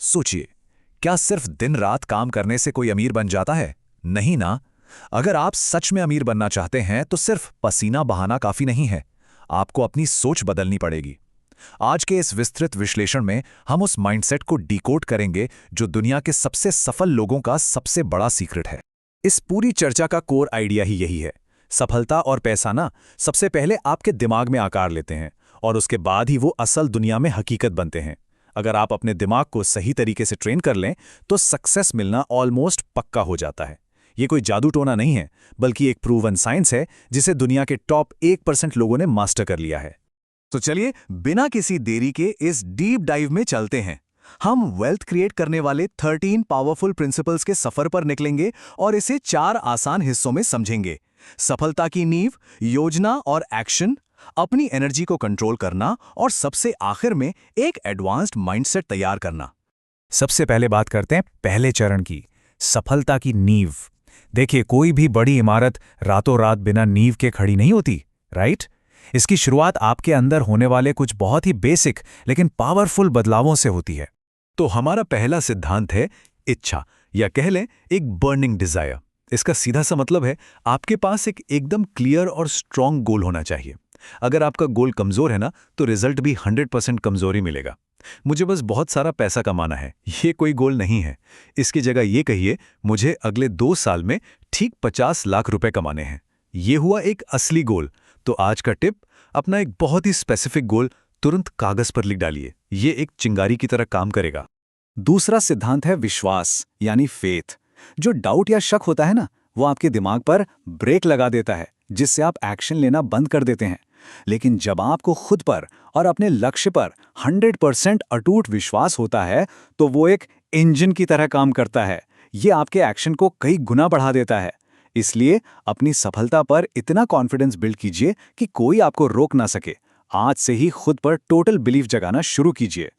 सोचिए, क्या सिर्फ दिन रात काम करने से कोई अमीर बन जाता है? नहीं ना। अगर आप सच में अमीर बनना चाहते हैं तो सिर्फ पसीना बहाना काफी नहीं है। आपको अपनी सोच बदलनी पड़ेगी। आज के इस विस्तृत विश्लेषण में हम उस माइंडसेट को डिकोड करेंगे जो दुनिया के सबसे सफल लोगों का सबसे बड़ा सीक्रेट है। इस पूरी चर्चा का कोर आइडिया ही यही है। सफलता और पैसा ना सबसे पहले आपके दिमाग में आकार लेते हैं और उसके बाद ही वो असल दुनिया में हकीकत बनते हैं। अगर आप अपने दिमाग को सही तरीके से ट्रेन कर लें तो सक्सेस मिलना ऑलमोस्ट पक्का हो जाता है। ये कोई जादू टोना नहीं है, बल्कि एक प्रूवन साइंस है जिसे दुनिया के टॉप 1% लोगों ने मास्टर कर लिया है। तो चलिए बिना किसी देरी के इस डीप डाइव में चलते हैं। हम वेल्थ क्रिएट करने वाले 13 पावरफुल प्रिंसिपल्स के सफर पर निकलेंगे और इसे 4 आसान हिस्सों में समझेंगे। सफलता की नींव, योजना और एक्शन, अपनी एनर्जी को कंट्रोल करना और सबसे आखिर में एक एडवांस्ड माइंडसेट तैयार करना। सबसे पहले बात करते हैं पहले चरण की, सफलता की नींव। देखिए, कोई भी बड़ी इमारत रातों रात बिना नींव के खड़ी नहीं होती, राइट? इसकी शुरुआत आपके अंदर होने वाले कुछ बहुत ही बेसिक लेकिन पावरफुल बदलावों से होती है। तो हमारा पहला सिद्धांत है इच्छा, या कह लें एक बर्निंग डिजायर। इसका सीधा सा मतलब है आपके पास एक एकदम क्लियर और स्ट्रांग गोल होना चाहिए। अगर आपका गोल कमजोर है ना, तो रिजल्ट भी 100% कमजोर ही मिलेगा। मुझे बस बहुत सारा पैसा कमाना है, ये कोई गोल नहीं है। इसकी जगह ये कहिए, मुझे अगले 2 साल में ठीक 50 लाख रुपए कमाने हैं। ये हुआ एक असली गोल। तो आज का टिप, अपना एक बहुत ही स्पेसिफिक गोल तुरंत कागज पर लिख डालिए। ये एक चिंगारी की तरह काम करेगा। दूसरा सिद्धांत है विश्वास, यानी फेथ। जो डाउट या शक होता है ना, वो आपके दिमाग पर ब्रेक लगा देता है, जिससे आप एक्शन लेना बंद कर देते हैं। लेकिन जब आपको खुद पर और अपने लक्ष्य पर 100% अटूट विश्वास होता है, तो वो एक इंजन की तरह काम करता है। ये आपके एक्शन को कई गुना बढ़ा देता है। इसलिए अपनी सफलता पर इतना कॉन्फिडेंस बिल्ड कीजिए कि कोई आपको रोक ना सके। आज से ही खुद पर टोटल बिलीफ जगाना शुरू कीजिए।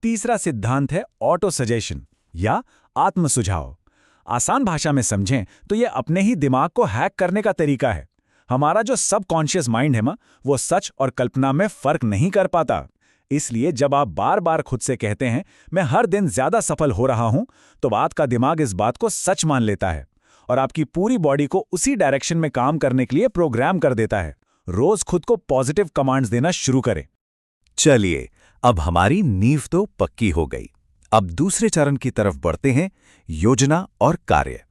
तीसरा सिद्धांत है ऑटो सजेशन या आत्म सुझाव। आसान भाषा में समझें तो ये अपने ही दिमाग को हैक करने का तरीका है। हमारा जो सबकॉन्शियस माइंड है वो सच और कल्पना में फर्क नहीं कर पाता। इसलिए जब आप बार बार खुद से कहते हैं मैं हर दिन ज्यादा सफल हो रहा हूं, तो बात का दिमाग इस बात को सच मान लेता है और आपकी पूरी बॉडी को उसी डायरेक्शन में काम करने के लिए प्रोग्राम कर देता है। रोज खुद को पॉजिटिव कमांड्स देना शुरू करें। चलिए, अब हमारी नींव तो पक्की हो गई। अब दूसरे चरण की तरफ बढ़ते हैं, योजना और कार्य।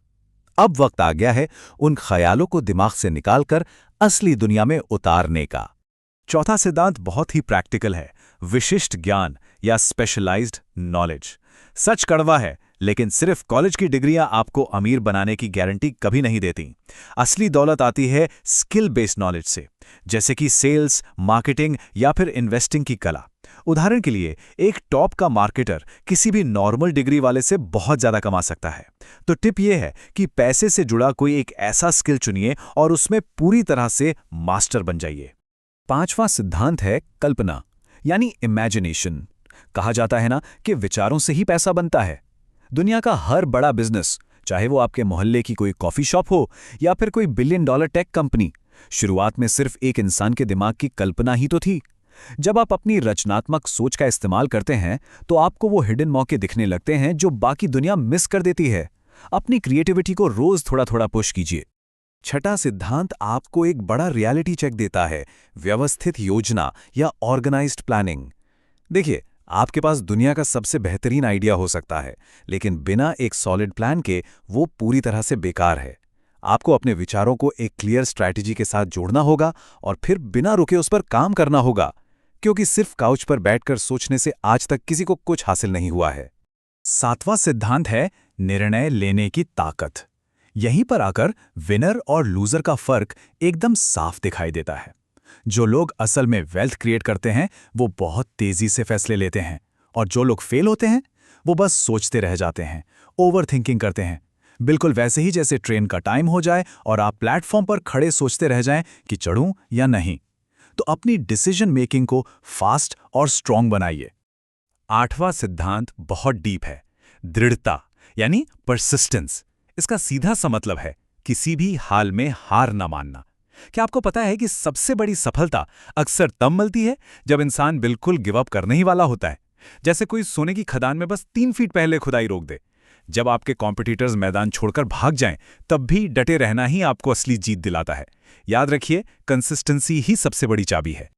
अब वक्त आ गया है उन ख्यालों को दिमाग से निकालकर असली दुनिया में उतारने का। चौथा सिद्धांत बहुत ही प्रैक्टिकल है, विशिष्ट ज्ञान या स्पेशलाइज्ड नॉलेज। सच कड़वा है, लेकिन सिर्फ कॉलेज की डिग्रियां आपको अमीर बनाने की गारंटी कभी नहीं देती। असली दौलत आती है स्किल बेस्ड नॉलेज से, जैसे कि सेल्स, मार्केटिंग या फिर इन्वेस्टिंग की कला। उदाहरण के लिए, एक टॉप का मार्केटर किसी भी नॉर्मल डिग्री वाले से बहुत ज्यादा कमा सकता है। तो टिप यह है कि पैसे से जुड़ा कोई एक ऐसा स्किल चुनिए और उसमें पूरी तरह से मास्टर बन जाइए। पांचवां सिद्धांत है कल्पना, यानी इमेजिनेशन। कहा जाता है ना कि विचारों से ही पैसा बनता है। दुनिया का हर बड़ा बिजनेस, चाहे वो आपके मोहल्ले की कोई कॉफी शॉप हो या फिर कोई $1 बिलियन टेक कंपनी, शुरुआत में सिर्फ एक इंसान के दिमाग की कल्पना ही तो थी। जब आप अपनी रचनात्मक सोच का इस्तेमाल करते हैं तो आपको वो हिडन मौके दिखने लगते हैं जो बाकी दुनिया मिस कर देती है। अपनी क्रिएटिविटी को रोज थोड़ा थोड़ा पुश कीजिए। छठा सिद्धांत आपको एक बड़ा रियलिटी चेक देता है, व्यवस्थित योजना या ऑर्गेनाइज्ड प्लानिंग। देखिए, आपके पास दुनिया का सबसे बेहतरीन आइडिया हो सकता है, लेकिन बिना एक सॉलिड प्लान के वो पूरी तरह से बेकार है। आपको अपने विचारों को एक क्लियर स्ट्रैटेजी के साथ जोड़ना होगा और फिर बिना रुके उस पर काम करना होगा, क्योंकि सिर्फ काउच पर बैठकर सोचने से आज तक किसी को कुछ हासिल नहीं हुआ है। सातवां सिद्धांत है निर्णय लेने की ताकत। यहीं पर आकर विनर और लूजर का फर्क एकदम साफ दिखाई देता है। जो लोग असल में वेल्थ क्रिएट करते हैं वो बहुत तेजी से फैसले लेते हैं, और जो लोग फेल होते हैं वो बस सोचते रह जाते हैं, ओवर थिंकिंग करते हैं। बिल्कुल वैसे ही जैसे ट्रेन का टाइम हो जाए और आप प्लेटफॉर्म पर खड़े सोचते रह जाएं कि चढ़ूं या नहीं। तो अपनी डिसीजन मेकिंग को फास्ट और स्ट्रांग बनाइए। आठवां सिद्धांत बहुत डीप है, दृढ़ता यानी परसिस्टेंस। इसका सीधा सा मतलब है किसी भी हाल में हार ना मानना। क्या आपको पता है कि सबसे बड़ी सफलता अक्सर तब मिलती है जब इंसान बिल्कुल गिव अप करने ही वाला होता है? जैसे कोई सोने की खदान में बस 3 फीट पहले खुदाई रोक दे। जब आपके कॉम्पिटिटर्स मैदान छोड़कर भाग जाएं, तब भी डटे रहना ही आपको असली जीत दिलाता है। याद रखिए, कंसिस्टेंसी ही सबसे बड़ी चाबी है।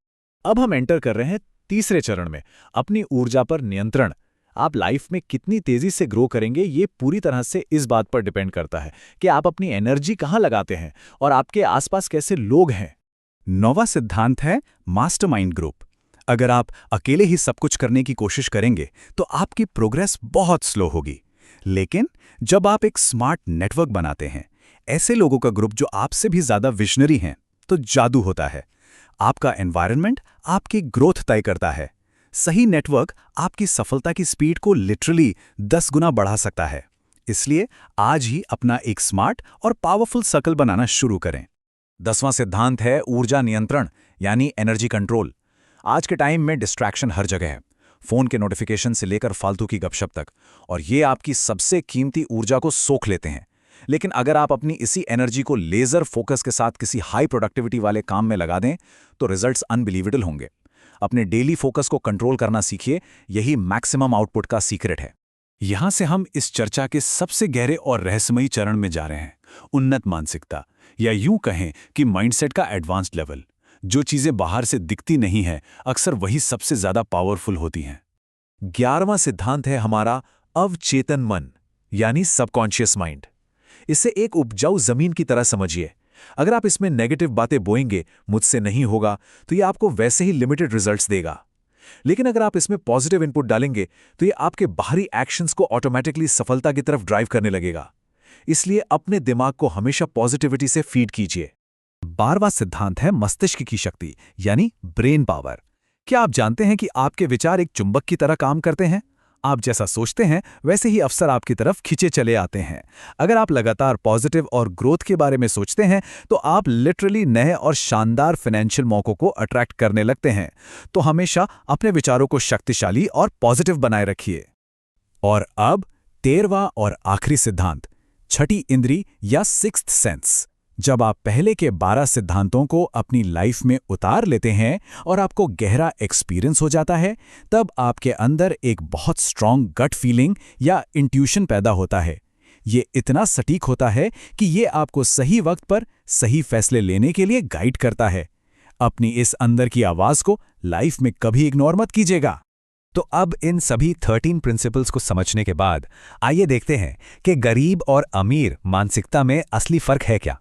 अब हम एंटर कर रहे हैं तीसरे चरण में, अपनी ऊर्जा पर नियंत्रण। आप लाइफ में कितनी तेजी से ग्रो करेंगे, ये पूरी तरह से इस बात पर डिपेंड करता है कि आप अपनी एनर्जी कहाँ लगाते हैं और आपके आसपास कैसे लोग हैं। 9वां सिद्धांत है मास्टरमाइंड ग्रुप। अगर आप अकेले ही सब कुछ करने की कोशिश करेंगे तो आपकी प्रोग्रेस बहुत स्लो होगी। लेकिन जब आप एक स्मार्ट नेटवर्क बनाते हैं, ऐसे लोगों का ग्रुप जो आपसे भी ज्यादा विजनरी हैं, तो जादू होता है। आपका एनवायरनमेंट आपकी ग्रोथ तय करता है। सही नेटवर्क आपकी सफलता की स्पीड को लिटरली 10 गुना बढ़ा सकता है। इसलिए आज ही अपना एक स्मार्ट और पावरफुल सर्कल बनाना शुरू करें। 10वां सिद्धांत है ऊर्जा नियंत्रण, यानी एनर्जी कंट्रोल। आज के टाइम में डिस्ट्रैक्शन हर जगह है, फोन के नोटिफिकेशन से लेकर फालतू की गपशप तक, और ये आपकी सबसे कीमती ऊर्जा को सोख लेते हैं। लेकिन अगर आप अपनी इसी एनर्जी को लेजर फोकस के साथ किसी हाई प्रोडक्टिविटी वाले काम में लगा दें, तो रिजल्ट्स अनबिलीवेबल होंगे। अपने डेली फोकस को कंट्रोल करना सीखिए, यही मैक्सिमम आउटपुट का सीक्रेट है। यहां से हम इस चर्चा के सबसे गहरे और रहस्यमयी चरण में जा रहे हैं, उन्नत मानसिकता, या यूं कहें कि माइंडसेट का एडवांस्ड लेवल। जो चीजें बाहर से दिखती नहीं हैं, अक्सर वही सबसे ज्यादा पावरफुल होती हैं। 11वां सिद्धांत है हमारा अवचेतन मन, यानी सबकॉन्शियस माइंड। इसे एक उपजाऊ जमीन की तरह समझिए। अगर आप इसमें नेगेटिव बातें बोएंगे, मुझसे नहीं होगा, तो ये आपको वैसे ही लिमिटेड रिजल्ट्स देगा। लेकिन अगर आप इसमें पॉजिटिव इनपुट डालेंगे, तो ये आपके बाहरी एक्शंस को ऑटोमेटिकली सफलता की तरफ ड्राइव करने लगेगा। इसलिए अपने दिमाग को हमेशा पॉजिटिविटी से फीड कीजिए। 12वां सिद्धांत है मस्तिष्क की शक्ति, यानी ब्रेन पावर। क्या आप जानते हैं कि आपके विचार एक चुंबक की तरह काम करते हैं? आप जैसा सोचते हैं, वैसे ही अवसर आपकी तरफ खींचे चले आते हैं। अगर आप लगातार पॉजिटिव और ग्रोथ के बारे में सोचते हैं, तो आप लिटरली नए और शानदार फाइनेंशियल मौकों को अट्रैक्ट करने लगते हैं। तो हमेशा अपने विचारों को शक्तिशाली और पॉजिटिव बनाए रखिए। और अब 13वां और आखिरी सिद्धांत, छठी इंद्री या सिक्स्थ सेंस। जब आप पहले के 12 सिद्धांतों को अपनी लाइफ में उतार लेते हैं और आपको गहरा एक्सपीरियंस हो जाता है, तब आपके अंदर एक बहुत स्ट्रॉन्ग गट फीलिंग या इंट्यूशन पैदा होता है। ये इतना सटीक होता है कि ये आपको सही वक्त पर सही फैसले लेने के लिए गाइड करता है। अपनी इस अंदर की आवाज को लाइफ में कभी इग्नोर मत कीजिएगा। तो अब इन सभी 13 प्रिंसिपल्स को समझने के बाद आइए देखते हैं कि गरीब और अमीर मानसिकता में असली फर्क है क्या।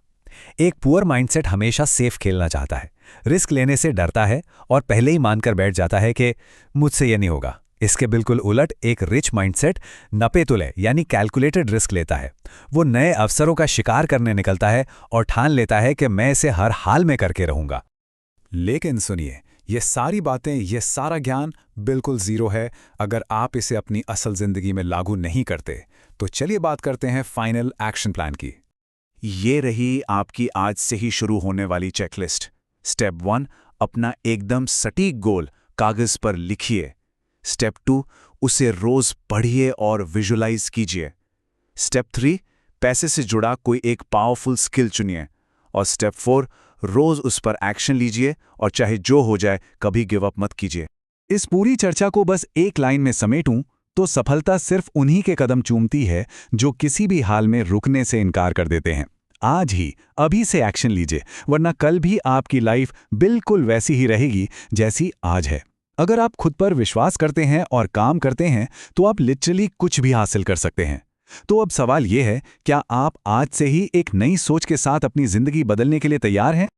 एक पुअर माइंडसेट हमेशा सेफ खेलना चाहता है, रिस्क लेने से डरता है और पहले ही मानकर बैठ जाता है कि मुझसे ये नहीं होगा। इसके बिल्कुल उलट एक रिच माइंडसेट नपे तुले यानी कैलकुलेटेड रिस्क लेता है। वो नए अवसरों का शिकार करने निकलता है और ठान लेता है कि मैं इसे हर हाल में करके रहूंगा। लेकिन सुनिए, ये सारी बातें, ये सारा ज्ञान बिल्कुल जीरो है अगर आप इसे अपनी असल जिंदगी में लागू नहीं करते। तो चलिए बात करते हैं फाइनल एक्शन प्लान की। ये रही आपकी आज से ही शुरू होने वाली चेकलिस्ट। स्टेप 1, अपना एकदम सटीक गोल कागज पर लिखिए। स्टेप 2, उसे रोज पढ़िए और विजुलाइज कीजिए। स्टेप 3, पैसे से जुड़ा कोई एक पावरफुल स्किल चुनिए। और स्टेप 4, रोज उस पर एक्शन लीजिए और चाहे जो हो जाए कभी गिव अप मत कीजिए। इस पूरी चर्चा को बस एक लाइन में समेटूं तो सफलता सिर्फ उन्हीं के कदम चूमती है जो किसी भी हाल में रुकने से इनकार कर देते हैं। आज ही अभी से एक्शन लीजिए, वरना कल भी आपकी लाइफ बिल्कुल वैसी ही रहेगी जैसी आज है। अगर आप खुद पर विश्वास करते हैं और काम करते हैं तो आप लिटरली कुछ भी हासिल कर सकते हैं। तो अब सवाल यह है, क्या आप आज से ही एक नई सोच के साथ अपनी जिंदगी बदलने के लिए तैयार हैं?